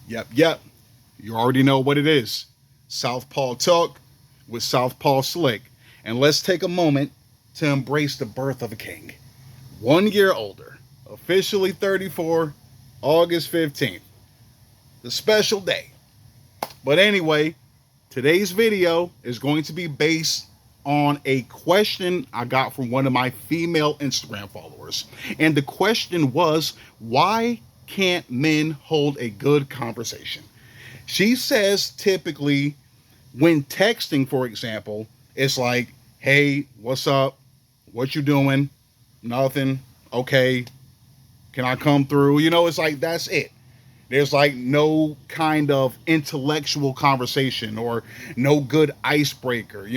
Yep. You already know what it is. Southpaw Talk with Southpaw Slick. And let's take a moment to embrace the birth of a king. 1 year older, officially 34, August 15th. The special day. But anyway, today's video is going to be based on a question I got from one of my female Instagram followers. And the question was, why can't men hold a good conversation? She says typically when texting, for example, it's like, hey, what's up? What you doing? Nothing. Okay. Can I come through? It's like, that's it. There's like no kind of intellectual conversation or no good icebreaker.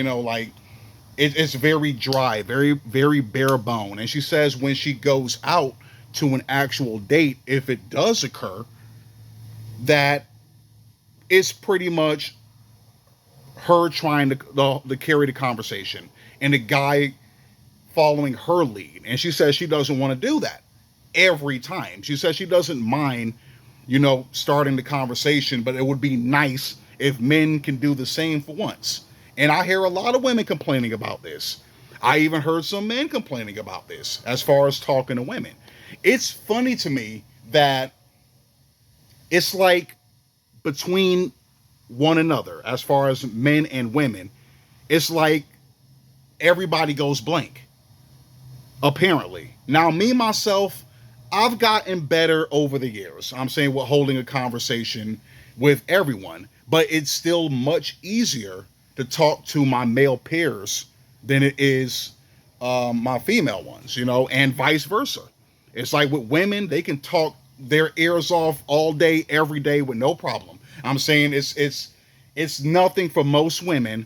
It's very dry, very, very bare bone. And she says when she goes out to an actual date, if it does occur, that it's pretty much her trying to carry the conversation and the guy following her lead. And she says she doesn't want to do that every time. She says she doesn't mind, starting the conversation, but it would be nice if men can do the same for once. And I hear a lot of women complaining about this. I even heard some men complaining about this as far as talking to women. It's funny to me that it's like between one another, as far as men and women, it's like everybody goes blank, apparently. Now, me, myself, I've gotten better over the years. I'm saying with holding a conversation with everyone, but it's still much easier to talk to my male peers than it is my female ones, and vice versa. It's like with women, they can talk their ears off all day, every day with no problem. I'm saying it's nothing for most women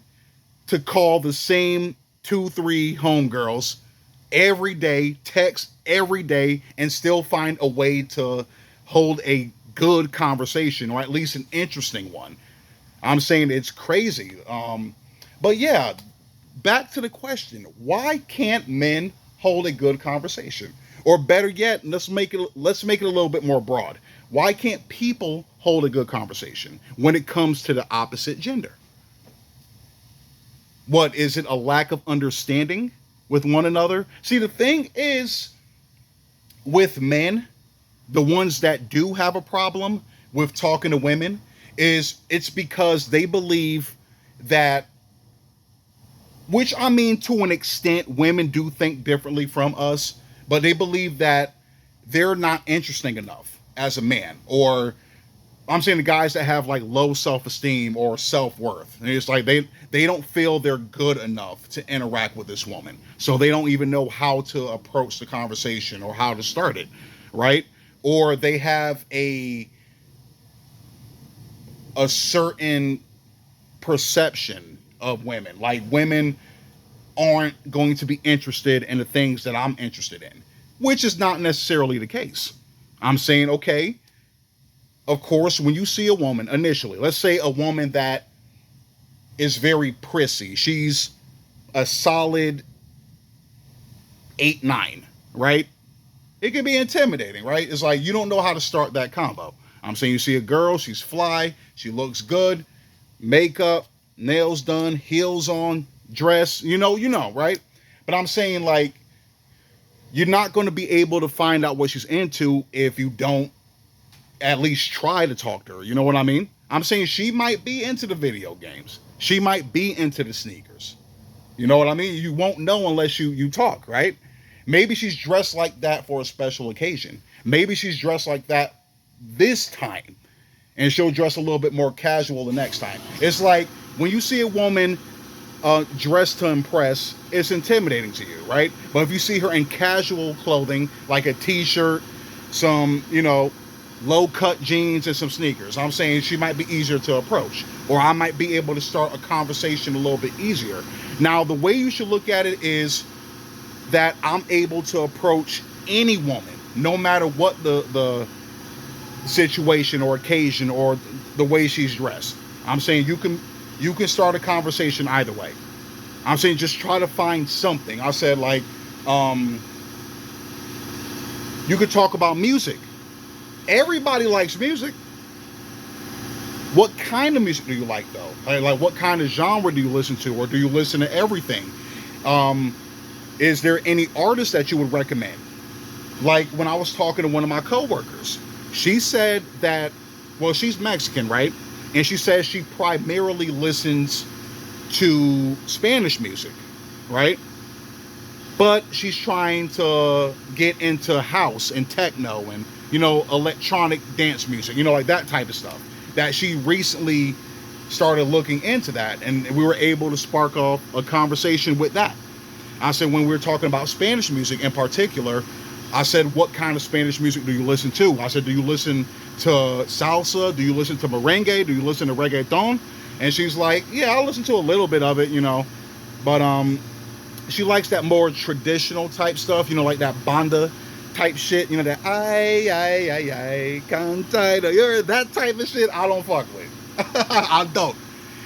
to call the same 2-3 homegirls every day, text every day, and still find a way to hold a good conversation, or at least an interesting one. I'm saying it's crazy. But yeah, back to the question: why can't men hold a good conversation? Or better yet, let's make it a little bit more broad. Why can't people hold a good conversation when it comes to the opposite gender? What is it? A lack of understanding with one another? See, the thing is, with men, the ones that do have a problem with talking to women, it's because they believe that, which I mean, to an extent, women do think differently from us, but they believe that they're not interesting enough as a man. Or I'm saying the guys that have like low self-esteem or self-worth. And it's like they don't feel they're good enough to interact with this woman. So they don't even know how to approach the conversation or how to start it, right? Or they have a certain perception of women. Like, women aren't going to be interested in the things that I'm interested in, which is not necessarily the case. I'm saying, okay, of course, when you see a woman initially, let's say a woman that is very prissy, she's a solid 8-9, right? It can be intimidating, right? It's like you don't know how to start that combo. I'm saying you see a girl, she's fly, she looks good, makeup, nails done, heels on, dress, right? But I'm saying, like, you're not going to be able to find out what she's into if you don't at least try to talk to her. You know what I mean? I'm saying she might be into the video games. She might be into the sneakers. You know what I mean? You won't know unless you talk, right? Maybe she's dressed like that for a special occasion. Maybe she's dressed like that this time, and she'll dress a little bit more casual the next time. It's like when you see a woman dressed to impress, it's intimidating to you, right? But if you see her in casual clothing, like a t-shirt, some, low-cut jeans, and some sneakers, I'm saying she might be easier to approach. Or I might be able to start a conversation a little bit easier. Now, the way you should look at it is that I'm able to approach any woman, no matter what the situation or occasion or the way she's dressed. I'm saying you can start a conversation either way. I'm saying just try to find something. I said, like, you could talk about music. Everybody likes music. What kind of music do you like though? Like what kind of genre do you listen to, or do you listen to everything? Um, is there any artist that you would recommend? Like when I was talking to one of my coworkers, she said that, well, she's Mexican, right? And she says she primarily listens to Spanish music, right? But she's trying to get into house and techno and, electronic dance music, like that type of stuff. That she recently started looking into that, and we were able to spark off a conversation with that. I said, when we were talking about Spanish music in particular, I said, what kind of Spanish music do you listen to? I said, do you listen to salsa? Do you listen to merengue? Do you listen to reggaeton? And she's like, yeah, I listen to a little bit of it, but she likes that more traditional type stuff, like that banda type shit, that ay, canta, that type of shit I don't fuck with. I don't.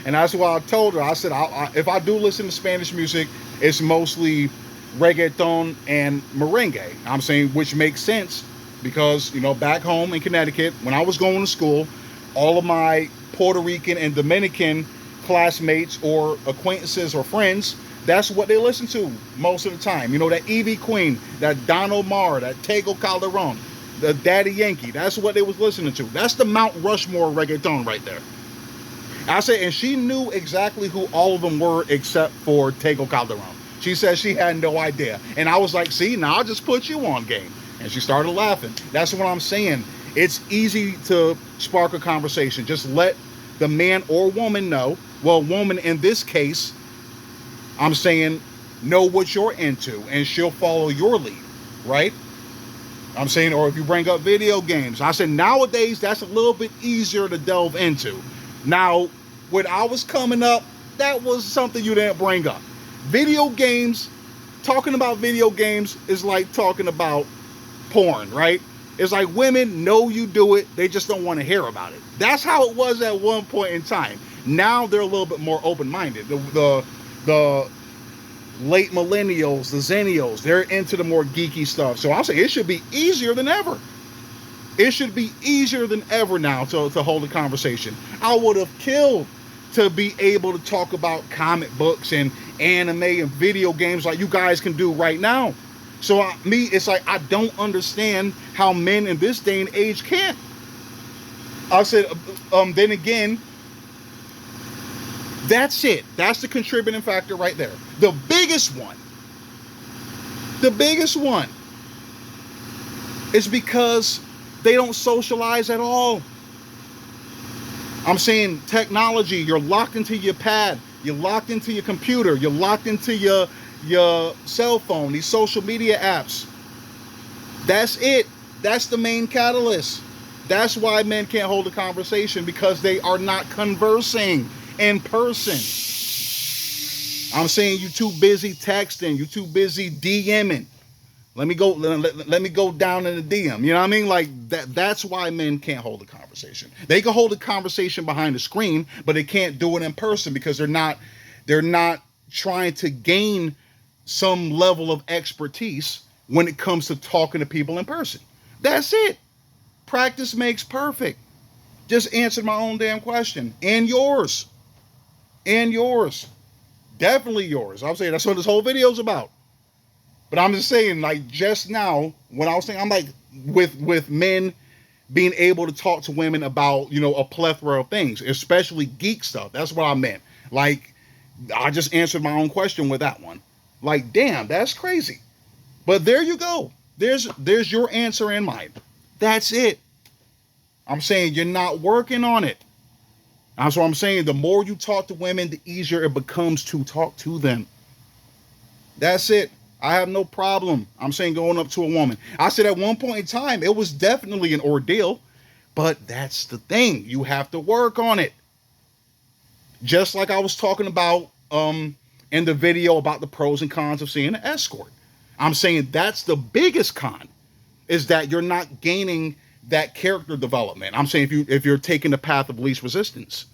And that's why I told her, I said, if I do listen to Spanish music, it's mostly reggaeton and merengue. I'm saying, which makes sense because, back home in Connecticut, when I was going to school, all of my Puerto Rican and Dominican classmates or acquaintances or friends, that's what they listen to most of the time. That Evie Queen, that Don Omar, that Tego Calderon, the Daddy Yankee. That's what they was listening to. That's the Mount Rushmore reggaeton right there. I said, and she knew exactly who all of them were except for Tego Calderon. She said she had no idea. And I was like, see, now I'll just put you on game. And she started laughing. That's what I'm saying. It's easy to spark a conversation. Just let the man or woman know. Well, woman in this case, I'm saying, know what you're into, and she'll follow your lead, right? I'm saying, or if you bring up video games, I said nowadays that's a little bit easier to delve into. Now, when I was coming up, that was something you didn't bring up. Video games, talking about video games is like talking about porn, right? It's like women know you do it, they just don't want to hear about it. That's how it was at one point in time. Now they're a little bit more open-minded. The late millennials, the zennials, they're into the more geeky stuff. So I'm saying it should be easier than ever. It should be easier than ever now to hold a conversation. I would have killed to be able to talk about comic books and anime and video games like you guys can do right now. So it's like I don't understand how men in this day and age can't. I said, then again, that's it. That's the contributing factor right there. The biggest one is because they don't socialize at all. I'm saying technology, you're locked into your pad, you're locked into your computer, you're locked into your cell phone, these social media apps. That's it. That's the main catalyst. That's why men can't hold a conversation, because they are not conversing in person. I'm saying you too busy texting, you too busy DMing. Let me go down in the DM. You know what I mean? Like that's why men can't hold a conversation. They can hold a conversation behind the screen, but they can't do it in person because they're not trying to gain some level of expertise when it comes to talking to people in person. That's it. Practice makes perfect. Just answered my own damn question. And yours. And yours. Definitely yours. I'm saying that's what this whole video is about. But I'm just saying, like, just now, when I was saying, I'm like, with men being able to talk to women about, a plethora of things, especially geek stuff. That's what I meant. Like, I just answered my own question with that one. Like, damn, that's crazy. But there you go. There's your answer and mine. That's it. I'm saying you're not working on it. That's what I'm saying. The more you talk to women, the easier it becomes to talk to them. That's it. I have no problem. I'm saying going up to a woman. I said at one point in time, it was definitely an ordeal, but that's the thing. You have to work on it. Just like I was talking about in the video about the pros and cons of seeing an escort. I'm saying that's the biggest con, is that you're not gaining that character development. I'm saying if you're taking the path of least resistance.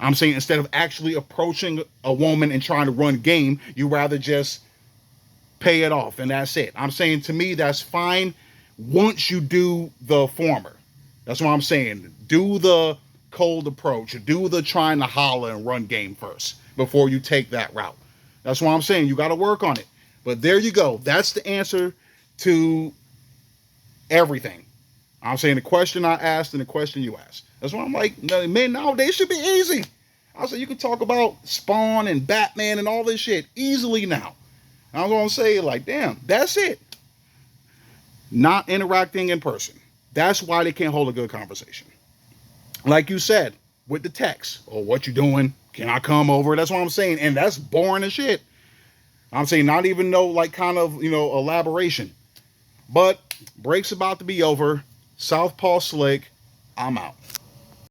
I'm saying instead of actually approaching a woman and trying to run game, you rather just pay it off and that's it. I'm saying, to me, that's fine once you do the former. That's what I'm saying. Do the cold approach. Do the trying to holler and run game first before you take that route. That's why I'm saying you got to work on it. But there you go. That's the answer to everything. I'm saying the question I asked and the question you asked. That's why I'm like, man, nowadays should be easy. I said you can talk about Spawn and Batman and all this shit easily now. I was gonna say, like, damn, that's it. Not interacting in person. That's why they can't hold a good conversation. Like you said, with the text, or what you doing? Can I come over? That's what I'm saying. And that's boring as shit. I'm saying not even no like kind of, elaboration. But break's about to be over. Southpaw Slick, I'm out.